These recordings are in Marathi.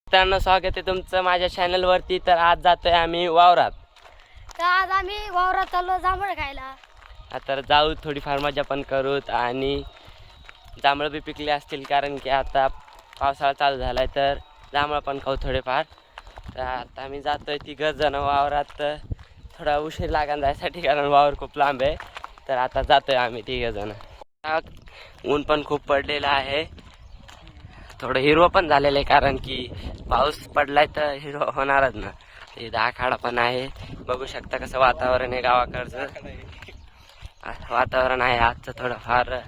मित्रांनो, स्वागत आहे तुमचं माझ्या चॅनल वरती। तर आज जातोय आम्ही वावरात। तर आज आम्ही वावरात चाललो जांभळ खायला। आता जाऊ, थोडीफार मजा पण करूत आणि जांभळ बी पिकले असतील, कारण की आता पावसाळा चालू झालाय तर जांभळ पण खाऊ थोडेफार। तर आता आम्ही जातोय 3 जण वावरात। थोडा उशीर लागेल जायसाठी, कारण वावर खूप लांब आहे। तर आता जातोय आम्ही 3 जण। ऊन पण खूप पडलेलं आहे, थोडं हिरवं पण झालेलं आहे, कारण की पाऊस पडलाय तर हिरवं होणारच ना। इथं आखाडा पण आहे, बघू शकता कसं वातावरण आहे गावाकडचं। वातावरण आहे आजचं, थोडंफार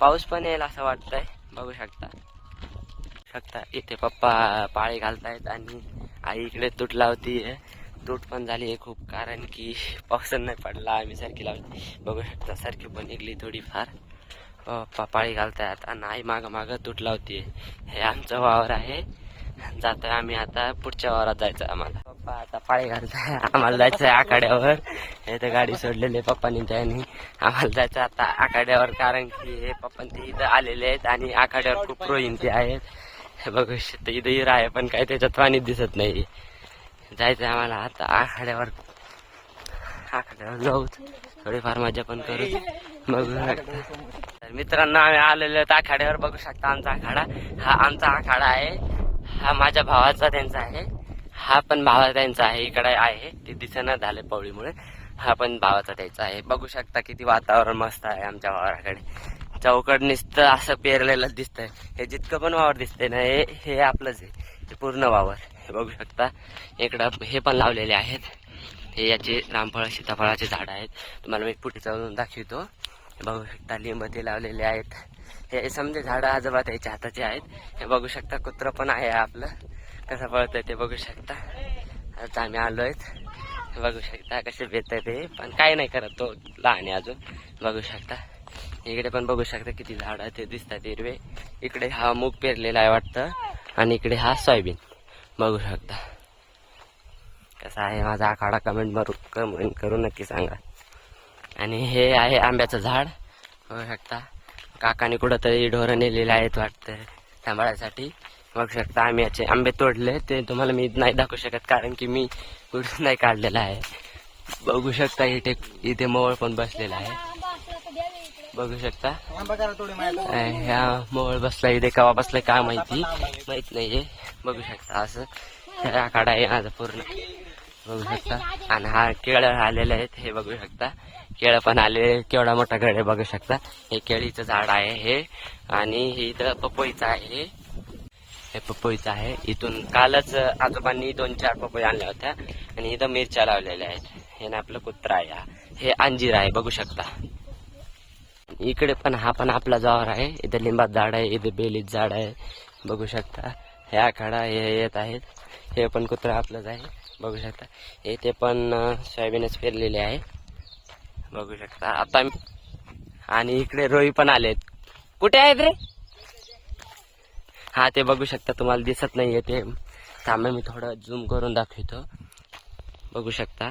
पाऊस पण येईल असं वाटतंय। बघू शकता इथे पप्पा पाळी घालतायत आणि आई इकडे तूट लावतीये। तूट पण झाली आहे खूप, कारण की पाऊस नाही पडला, आम्ही सारखी लावली। बघू शकता सारखी पण निघली थोडीफार। पप्पा पाळी घालतायत आणि आई मागं तूट लावतीये। हे आमचं वावर आहे, जातोय आम्ही आता पुढच्या वावरात जायचं आम्हाला। पप्पा आता पाळी घालताय, आम्हाला जायचंय आखाड्यावर। इथं गाडी सोडलेली पप्पानी, त्यांनी आम्हाला जायचं आता आखाड्यावर, कारण की हे पप्पा ते इथं आलेले आहेत आणि आखाड्यावर खूप रोहिंचे आहेत। हे बघू शकता इथं हिरा आहे, पण काही त्याच्यात पाणी दिसत नाही। जायचंय आम्हाला आता आखाड्यावर जाऊ, थोडीफार मजा पण करू। बघू शकता तर मित्रांनो, आम्ही आलेलो आहेत आखाड्यावर। बघू शकता आमचा आखाडा, हा आमचा आखाडा आहे। हा माझ्या भावाचा त्यांचा आहे, हा पण भावा त्यांचा आहे। इकडे आहे ते दिसेना झाले पवळीमुळे, हा पण भावाचा त्याचा आहे। बघू शकता किती वातावरण मस्त आहे आमच्या वावराकडे। चौकड नुसतं असं पेरलेलं दिसतंय। हे जितकं पण वावर दिसतंय ना, हे आपलंच आहे, हे पूर्ण वावर। हे बघू शकता इकडं हे पण लावलेले आहेत, हे याचे रामफळ सीताफळाचे झाड आहेत। तुम्हाला मी पुढे जाऊन दाखवतो। बघू शकता लिंब ते लावलेले आहेत। हे समजे झाडं आजोबा त्याच्या हाताचे आहेत। हे बघू शकता कुत्रं पण आहे आपलं, कसं पळतंय ते बघू शकता। आता आम्ही आलोय, बघू शकता कसे भेटत ते, पण काही नाही करत, तो लहान आहे अजून। बघू शकता इकडे पण बघू शकता किती झाड ते दिसतात हिरवे। इकडे हा मूग पेरलेला आहे वाटतं, आणि इकडे हा सोयाबीन। बघू शकता कसा आहे माझा आखाडा, कमेंट करून नक्की सांगा। आणि हे आहे आंब्याचं झाड, बघू शकता काकाने कुठंतरी ढोरं नेलेले आहेत वाटतं सांभाळायसाठी। बघू शकता आम्ही याचे आंबे तोडले, ते तुम्हाला मी नाही दाखवू शकत, कारण की मी कुठं नाही काढलेला आहे। बघू शकता इथे मोवळ पण बसलेला आहे। बघू शकता ह्या मोवळ बसला, इथे केव्हा बसलाय काय माहित नाहीये। बघू शकता असं आखाडा आहे माझा पूर्ण। बघू शकता आणि हा केळ आलेले आहेत, हे बघू शकता केळ पण आले, केवढा मोठा गड आहे बघू शकता। हे केळीचं झाड आहे हे, आणि हे इथं पपईचं आहे, हे पपईचं आहे। इथून कालच आजोबांनी 2-4 पपई आणल्या होत्या, आणि इथं मिरच्या लावलेल्या आहेत। हे ना आपलं कुत्रा आहे, हे अंजीर आहे बघू शकता। इकडे पण हा पण आपला वावर आहे, इथं लिंबात झाड आहे, इथे बेलीत झाड आहे। बघू शकता हे आखाडा हे येत आहेत, हे पण कुत्रा आपलंच आहे। बघू शकता इथे पण सोयाबीनच पेरलेले आहे, बघू शकता आता। आणि इकडे रोई पण आलेत, कुठे आहेत रे? हा ते बघू शकता, तुम्हाला दिसत नाहीये ते, थांबा मी थोडं झूम करून दाखवतो। बघू शकता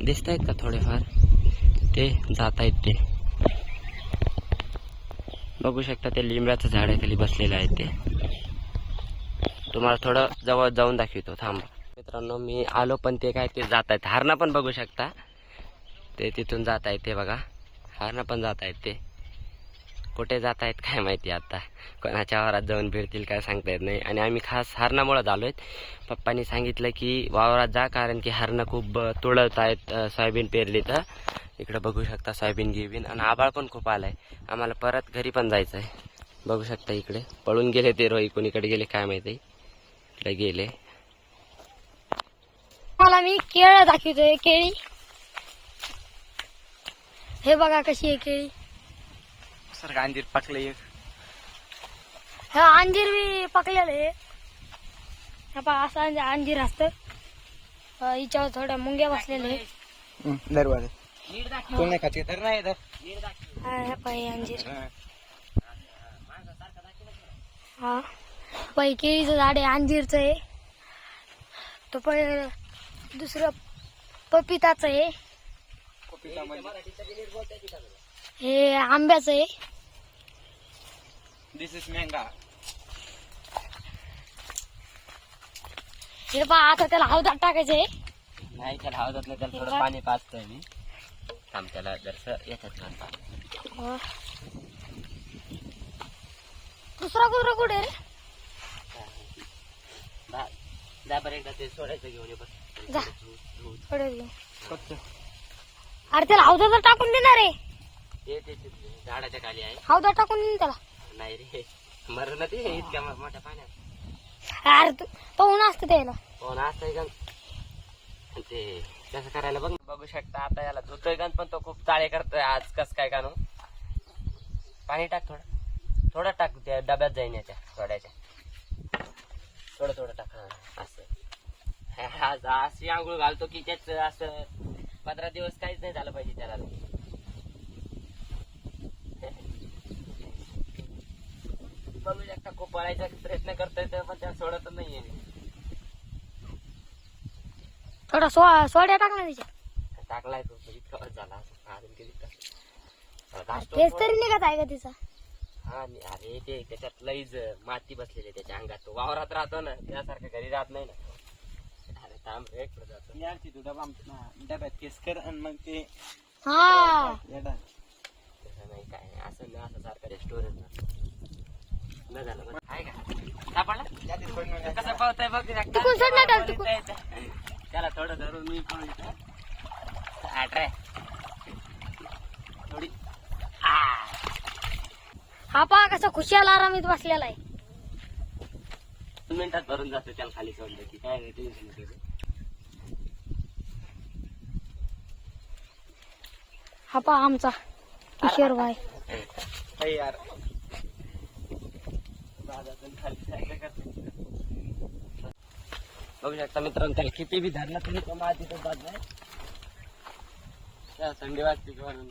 दिसत आहेत का थोडेफार, ते जात आहेत ते। बघू शकता ते लिंबाचं झाड आहे, खाली बसलेलं आहे ते। तुम्हाला थोडं जवळ जाऊन दाखवतो, थांबा। मित्रांनो मी आलो, पण ते काय ते जात आहेत। हरणं पण बघू शकता, ते तिथून जात आहेत, ते बघा हरणं पण जात आहेत। ते कुठे जात आहेत काय माहिती, आता कोणाच्या वावरात जाऊन भिडतील काय सांगता येत नाही। आणि आम्ही खास हरणामुळे आलोय, पप्पांनी सांगितलं की वावरात जा, कारण की हरणं खूप तुळत आहेत सोयाबीन पेरली तर। इकडे बघू शकता सोयाबीन गिबीन, आणि आभाळ पण खूप आलाय, आम्हाला परत घरी पण जायचं आहे। बघू शकता इकडे पळून गेले ते रोही, कोणीकडे गेले काय माहिती, इकडे गेले। मला मी केळ दाखवतोय, केळी हे बघा कशी आहे केळी। सर अंजीर पकले, हे अंजीर बी पकलेलं आहे, हे पहा असं अंजीर असतं। हिच्यावर थोड्या मुंग्या बसलेले दरवाजे कोण नाही खाते तर नाही तर हे पाहिजे अंजीर। हा पाहिजे केळीचं झाड आहे, अंजीरचं आहे, तो पहिले दुसरं पपिताचं आहे, हे आंब्याचं आहे, दिस इज मँगा, हे पहा आता त्याला हौदात टाकायचंय. नाही त्याला हवत नाही, त्याला थोडं पाणी पाचतोय मी. थांब त्याला जरस येतात हा. दुसरा कुत्रा कुठे रे? जा बरं एकदा ते सोडायचं घेऊन ये बस. जा थोडं घेऊन. अरे त्याला हौदात टाकून देणार रे. ते झाडाच्या खाली आहे. हौदात टाकून देईन त्याला. नाही रे मरण ते इतक्या मोठ्या पाण्यात. अरे तू पाहून असतं त्याला. हो ना असतंय का ते कसं करायला बघ. बघू शकता आता याला धुतोय का पण तो खूप चाळे करतोय आज. कस काय का नो पाणी टाक थोडं थोडं टाक त्या डब्यात जाईन याच्या थोड्याच्या. थोडं थोडं टाक. हा असं आज अशी आंघोळ घालतो की त्याच असं 15 दिवस काहीच नाही झालं पाहिजे त्याला. बघू शकता खूप पळायचा प्रयत्न करतोय पण त्या सोडत नाहीये. थोडा सोड्या टाक ना त्याच्यात. टाकलाय तो इतका वर्ष झाला अजून किती तेच तरी निघत आहे का तिचा. हा अरे ते त्याच्यात लईच माती बसलेली आहे त्याच्या अंगात. तो वावरात राहतो ना त्यासारखं घरी राहत नाही ना. अरे थांब एक जातो याची तू डब्यात केस कर आणि मग ते हा तसं नाही काय नाही. असं ना असं सारखं रेस्टोरंट न झालं बघ. आहे का सापडला कसं पावतंय बघ. तिकून सोड ना त्याला, तिकून. त्याला थोडं धरून मी पण आट्राय थोडी. हा पहा कसा खुशाल आरामीत बसलेला आहे. 2 मिनिटात भरून जातो त्याला खाली सोडलं की काय टेन्शन नाही. हा पहा आमचा किशोर भाई. यार बघू शकता मित्रांनो त्याला किती बी धरला तरी तो मातीतच जात नाही. त्या थंडी वाजते म्हणून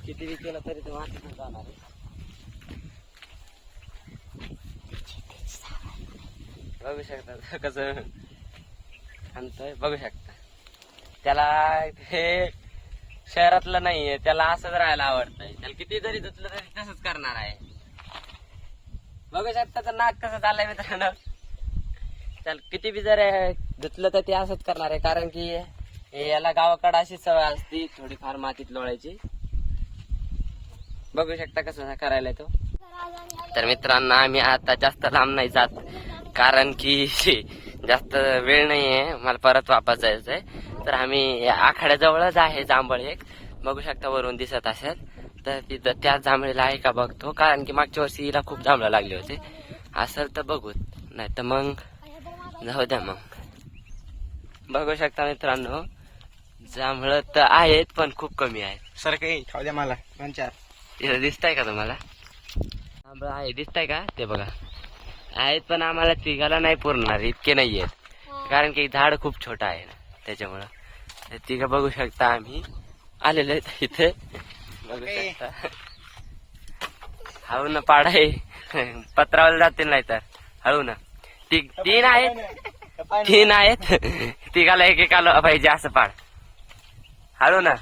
किती बी केलं तरी तो मातीतच जाणार आहे. बघू शकता कसं आणतोय. बघू शकता त्याला हे शहरातलं नाहीये. त्याला असंच राहायला आवडतंय. त्याला किती जरी धुतलं तरी तसंच करणार आहे. बघू शकता तर नाक कसं झालंय मित्रांनो. त्याला किती बी जर धुतलं तर ते असंच करणार आहे. कारण की याला गावाकडे अशी सवय असती थोडीफार मातीत लोळायची. बघू शकता कसं करायला तो. तर मित्रांनो आम्ही आता जास्त लांब नाही जात कारण की जास्त वेळ नाहीये. मला परत वापस जायचंय. तर आम्ही आखाड्याजवळच आहे जांभळ एक. बघू शकता वरून दिसत असेल तर तिथं त्याच जांभळीला आहे का बघतो. कारण की मागच्या वर्षी हिला खूप जांभळं लागले होते. असेल तर बघू नाही तर मग जाऊ द्या. मग बघू शकता मित्रांनो जांभळं तर आहेत पण खूप कमी आहेत. सर काही खाऊ द्या मला 2-4. तिथं दिसतंय का तुम्हाला जांभळं आहे दिसतंय का ते बघा आहेत. पण आम्हाला तिघाला नाही पुरणार इतके नाही आहेत. कारण की झाड खूप छोटा आहे ना त्याच्यामुळं. तिघं बघू शकता आम्ही आलेलो आहे इथे. बघू शकता हळू ना पाड आहे. पत्रावला जातील नाही तर हळू ना. 3 आहेत तिघाला एक आलं पाहिजे असं पाड. हळू ना.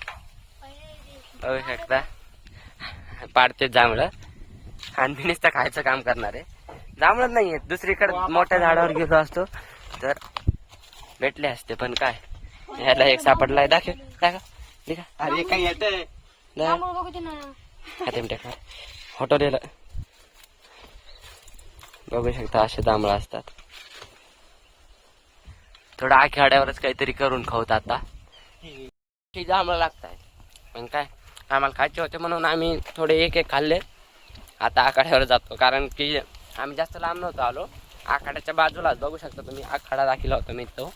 बघू शकता पाडते जांभळं आणि नुसतं खायचं काम करणार आहे. जांभळं नाहीये दुसरीकडे मोठ्या झाडावर गेलो असतो तर भेटले असते. पण काय ह्याला एक सापडलाय. दाखव अरे काही येत फोटो दिला. बघू शकता असे जांभळं असतात. थोडं आखेवाड्यावरच काहीतरी करून खाऊत आता. जांभळं लागताय पण काय आम्हाला खायचे होते म्हणून आम्ही थोडे एक खाल्ले. आता आखाड्यावर जातो कारण की आम्ही जास्त लांब नव्हतो आलो. आखाड्याच्या बाजूलाच बघू शकता तुम्ही आखाडा दाखिला होता मी. तो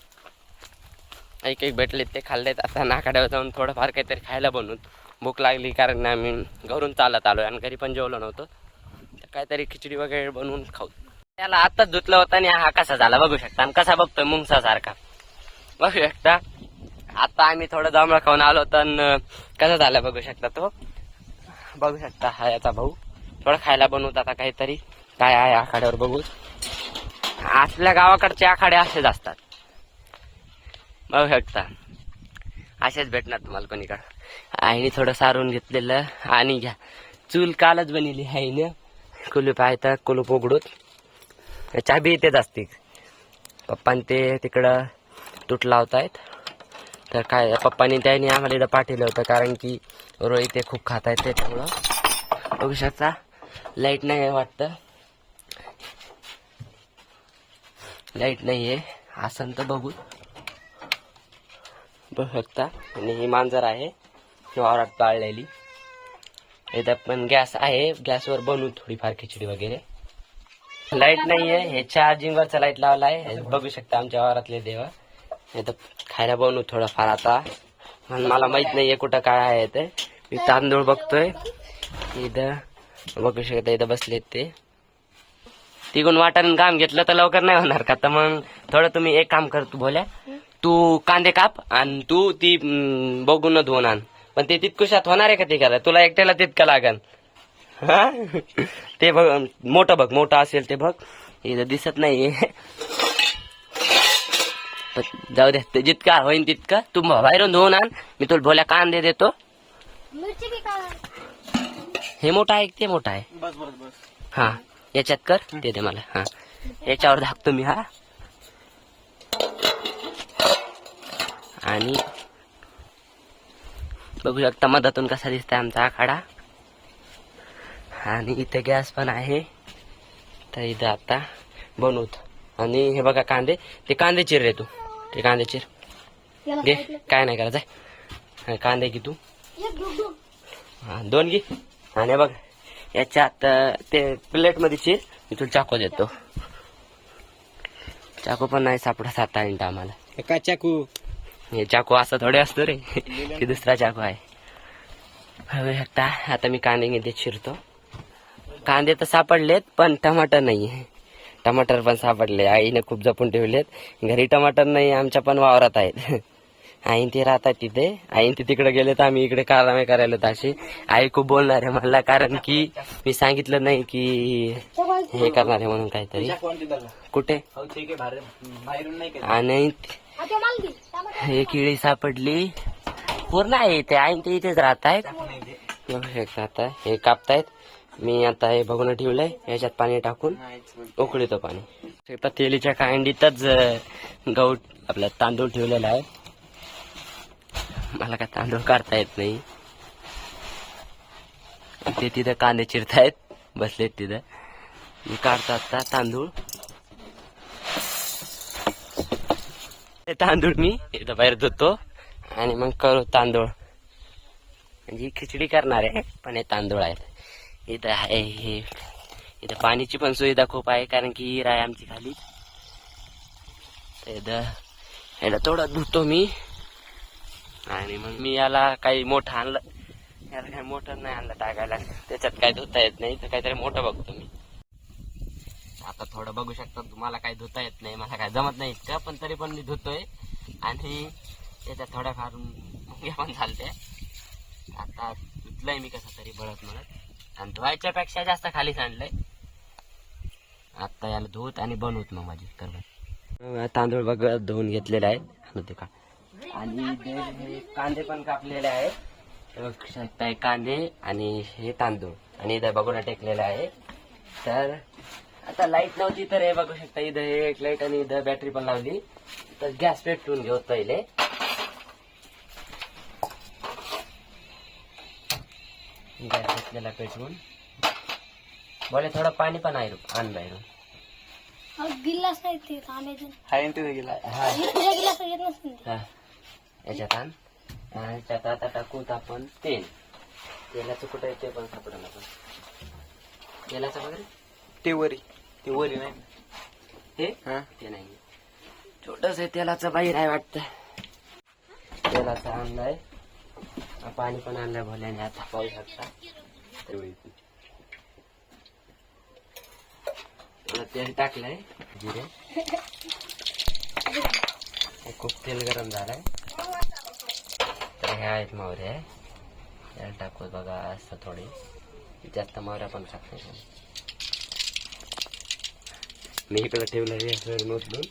एक भेटले ते खाल्लेत. आता आखाड्यावर जाऊन थोडंफार काहीतरी खायला बनवून भूक लागली कारण आम्ही घरून चालत आलो आणि घरी पण जेवलो नव्हतो. तर काहीतरी खिचडी वगैरे बनवून खाऊ. त्याला आताच धुतलं होतं आणि हा कसा झाला बघू शकता. आणि कसा बघतोय मुंगसासारखा बघू शकता. आता आम्ही थोडं जांभळं खाऊन आलो तर कसं झालं बघू शकता. तो बघू शकता हा याचा भाऊ. थोडं खायला बनवत आता काहीतरी काय आहे आखाड्यावर बघू. आपल्या गावाकडचे आखाडे असेच असतात बघू शकता. असेच भेटणार तुम्हाला कोणीकडं. आईने थोडं सारून घेतलेलं आणि घ्या चूल कालच बनवली आईनं. कुलूप आहे तर कुलूप उघडून चाबी इथेच असते. पप्पांनी ते तिकडं तूट लावतायत. तर काय पप्पांनी त्याने आम्हाला इथं पाठवलं होतं कारण की रोळी ते खूप खात आहेत त्याच्यामुळं. बघू शकता लाईट नाही आहे वाटतं, लाईट नाही आहे असं तर बघू शकता. आणि ही मांजर आहे वावरात पाळलेली. इथं पण गॅस आहे, गॅसवर बनवू थोडीफार खिचडी वगैरे. लाईट नाही आहे, हे चार्जिंगवरचा लाईट लावला आहे. बघू शकता आमच्या वावरातले देवा. इथं खायला बनवू थोडंफार आता, मला माहित नाहीये कुठं काय आहे ते. मी तांदूळ बघतोय इथं, बघू शकता इथं बसलेत ते. तिकडून वाटाने काम घेतलं तर लवकर नाही होणार का, तर मग थोडं तुम्ही एक काम कर, तू बोल्या तू कांदे काप आणि तू ती बघून धुवून आण. पण ते तितकुशात होणार आहे का ते करा, तुला एकट्याला तितकं लागन. हा ते बघ मोठं बघ, मोठं असेल ते बघ, इथं दिसत नाहीये. जाऊ दे, जितका होईन तितकं तू बाहेरून धुवून आण. मी तुला बोल्या कांदे देतो. मिरची बी काय हे मोठं आहे ते मोठं आहे. बस बस बस. हा याच्यात कर, ते दे मला. हा याच्यावर धाकतो मी. हा आणि बघू शकता मधातून कसा दिसतोय आमचा आखाडा. आणि इथे गॅस पण आहे, तर इथं आता बनवत. आणि हे बघा कांदे, ते कांदे चिर रे तू, ते कांदे चिर घे, काय नाही करायचंय. कांदे घे तू, हा 2 घे. आणि बघ याच्यात ते प्लेट मध्ये चिर, मी तुला चाकू देतो. चाकू पण नाही सापडत आता इंटा आम्हाला. काय चाकू? हे चाकू असं थोडे असतो रे, ते दुसरा चाकू आहे. बघू शकता आता मी कांदे घेते चिरतो. कांदे तर सापडलेत पण टमाटर नाही आहे. टमाटर पण सापडले, आईने खूप जपून ठेवलेत. घरी टमाटर नाही, आमच्या पण वावरात आहेत. आईन ते राहतात तिथे, आईन ते तिकडे गेले तर आम्ही इकडे कारवाई करायला. अशी आई खूप बोलणार आहे मला, कारण की मी सांगितलं नाही की हे करणार आहे म्हणून काहीतरी. कुठे आणि हे किळी सापडली पूर्ण आहे इथे, आईन ते इथेच राहत आहेत. आता हे कापतायत. मी आता हे बघून ठेवलंय, याच्यात पाणी टाकून उकळीतो पाणी. तेलीच्या कांडीतच गहू आपला तांदूळ ठेवलेला आहे. मला काय तांदूळ काढता येत नाही. ते तिथं कांदे चिरतायत बसलेत तिथं. मी काढतो आता तांदूळ. ते तांदूळ मी इथं बाहेर धुतो आणि मग करू तांदूळ. म्हणजे खिचडी करणार आहे पण हे तांदूळ आहेत. इथं आहे हे, इथं पाण्याची पण सुविधा खूप आहे कारण की हिर आहे आमची खाली. याला थोडं धुतो मी. आणि मग मी याला काही मोठं आणलं, याला काही मोठं नाही आणलं टाकायला, त्याच्यात काही धुता येत नाही, तर काहीतरी मोठं बघतो मी. आता थोडं बघू शकता तुम्हाला काही धुता येत नाही, मला काय जमत नाही इतकं, पण तरी पण मी धुतोय. आणि त्याच्यात थोड्याफार मुंग्या पण झालते. आता धुतलंय मी कसं तरी बळत म्हणत, आणि धुवायच्या पेक्षा जास्त खाली सांडलंय. आता याला धुत आणि बनवत मग माझी करवत. तांदूळ बघ धुवून घेतलेले आहेत का. आणि हे कांदे पण कापलेले आहेत, कांदे आणि हे तांदूळ, आणि इथं बघून टेकलेले आहे. तर आता लाईट नव्हती तर हे बघू शकता, इथं एक लाईट आणि इथं बॅटरी पण लावली. तर गॅस पेटवून घेऊ पहिले. गॅस घेतलेला पेटवून. बोले थोडं पाणी पण आहे आण बाहेरून. गिलास नाही ते तांब्याचे. हाय ते गेला. हा गिलास घेत नसतील. याच्यात आण. याच्यात आता टाकूत आपण तेल. तेलाचं कुठं आहे ते पण सापडलं आपण. तेलाचं वगैरे ते वरी नाही हे ते नाही, छोटस तेलाचं बाहेर आहे वाटतं. तेलाचं आणलंय, पाणी पण आणलंय भोल्याने. आता पाहू शकता तेल टाकलंय, जिरे. खूप तेल गरम झालंय. तर हे आहेत मोहरे, त्याला टाकू बघा असं थोडी. जास्त मोहऱ्या पण टाकते मी इकडे ठेवलं हे नोटलून,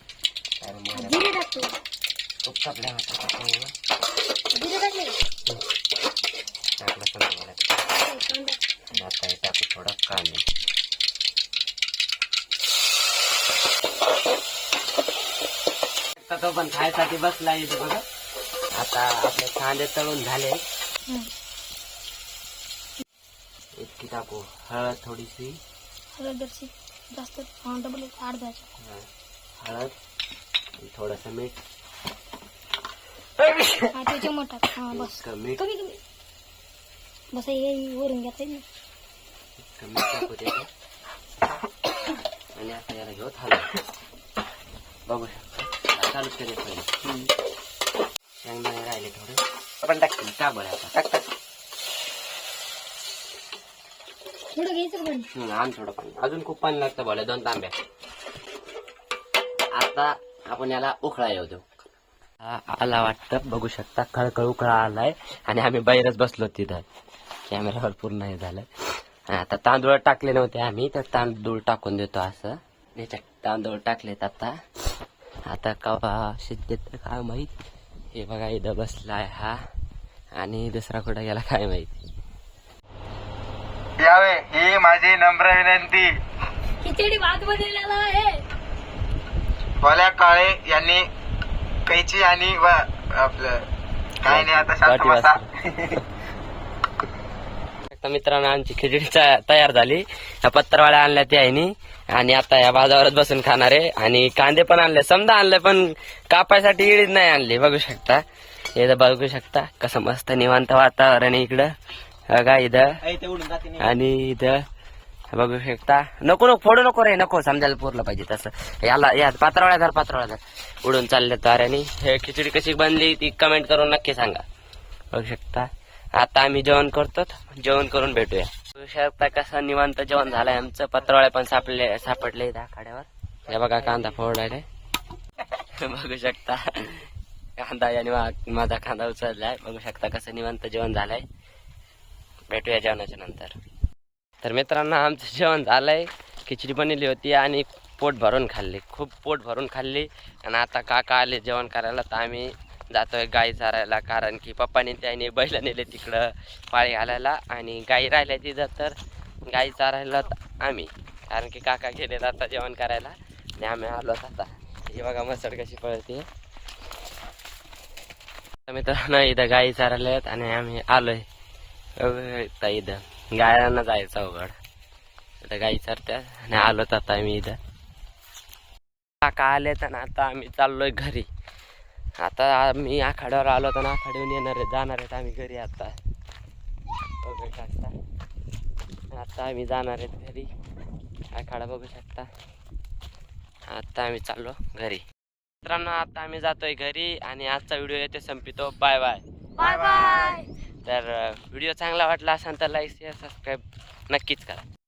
खूप टाकल्या टाकलं समजा. आता हे टाकू थोडा कांदे. तो पण खायसाठी बसला इथे बघा. आता आपले कांदे तळून झाले. इतकी टाकू हळद थोडीशी, हळदची जास्त डबल अर्धाची हळद, थोडस मीठ, त्याच्या मोठा बस मीठ कमी कमी बस हे वरून घ्यायचं ना. मीठ टाकू त्याच्यात आणि आता याला घेऊ हलव. बघू शकता चालूच केले पहिले. शेंगदाणे राहिले थोडे आपण टाकतो. टाक बरं आता. टाक टाक. थोडं घ्यायचं पण आण थोडं पाणी. अजून खूप पाणी लागतं बोला 2 तांब्या. आता आपण याला उकळा येऊ देऊ. आला वाटतं बघू शकता खळखळ उकळा आलाय आणि आम्ही बाहेरच बसलो तिथं. कॅमेरावर पूर्ण हे झालं. आता तांदूळ टाकले नव्हते आम्ही, तर तांदूळ टाकून देतो असं. याच्यात तांदूळ टाकलेत आता. आता कवा शिजते काय माहित. हे बघा इथं बसलाय हा आणि दुसरा कुठं गेला काय माहित. यावे ही माझी नम्र विनंती. खिचडी भात बनवलेला आहे. भोल्या काळे यांनी कैची आणि आपलं काय नाही आता शांत बसा. मित्रांनो आमची खिचडी तयार झाली. पत्रवाळ्या आणल्या त्या आईनी आणि आता या बाजारात बसून खाणार आहे. आणि कांदे पण आणले, समजा आणले पण कापायसाठी इडीच नाही आणली. बघू शकता इथं, बघू शकता कसं मस्त निवांत वातावरण आहे इकडं बघा इथं. आणि इथं बघू शकता. नको नको फोडू नको रे, नको समजायला पुरलं पाहिजे तसं. याला या पात्रावळ्या धर उडून चालले ताऱ्याने. हे खिचडी कशी बनली ती कमेंट करून नक्की सांगा. बघू शकता आता आम्ही जेवण करतो, जेवण करून भेटूया. बघू शकता कसं निवांत जेवण झालंय आमचं. पत्रावळ्या पण सापडले इथं आखाड्यावर. हे बघा कांदा फोडायला बघू शकता. कांदा आणि माझा कांदा उचललाय. बघू शकता कसं निवांत जेवण झालंय. भेटूया जेवणाच्या नंतर. तर मित्रांनो आमचं जेवण झालंय. खिचडी बनवली होती आणि पोट भरून खाल्ली, खूप पोट भरून खाल्ली. आणि आता काका आले जेवण करायला, तर आम्ही जातोय गाई चारायला. कारण की पप्पाने त्याने बैल नेले तिकडं पाळी घालायला आणि गाई राहिल्या तिथं, तर गाई चारायला आम्ही. कारण की काका गेले आता जेवण करायला आणि आम्ही आलो आता. हे बघा मसड कशी पळते. मित्रांनो इथं गाई चारायला आहेत आणि आम्ही आलोय इथं. गायांना जायचं अवघड, इथं गाई चरत्यात आणि आलोत आता आम्ही इथं. काका आलेत आणि आता आम्ही चाललोय घरी. आता आम्ही आखाड्यावर आलो तर आखाड्यावर जाणार आहेत आम्ही घरी. आता बघू शकता आता आम्ही जाणार आहेत घरी. आखाडा बघू शकता. आता आम्ही चाललो घरी. मित्रांनो आता आम्ही जातोय घरी आणि आजचा व्हिडिओ येथे संपितो. Bye bye bye bye. तर व्हिडिओ चांगला वाटला असेल तर लाईक शेअर सबस्क्राईब नक्कीच करा.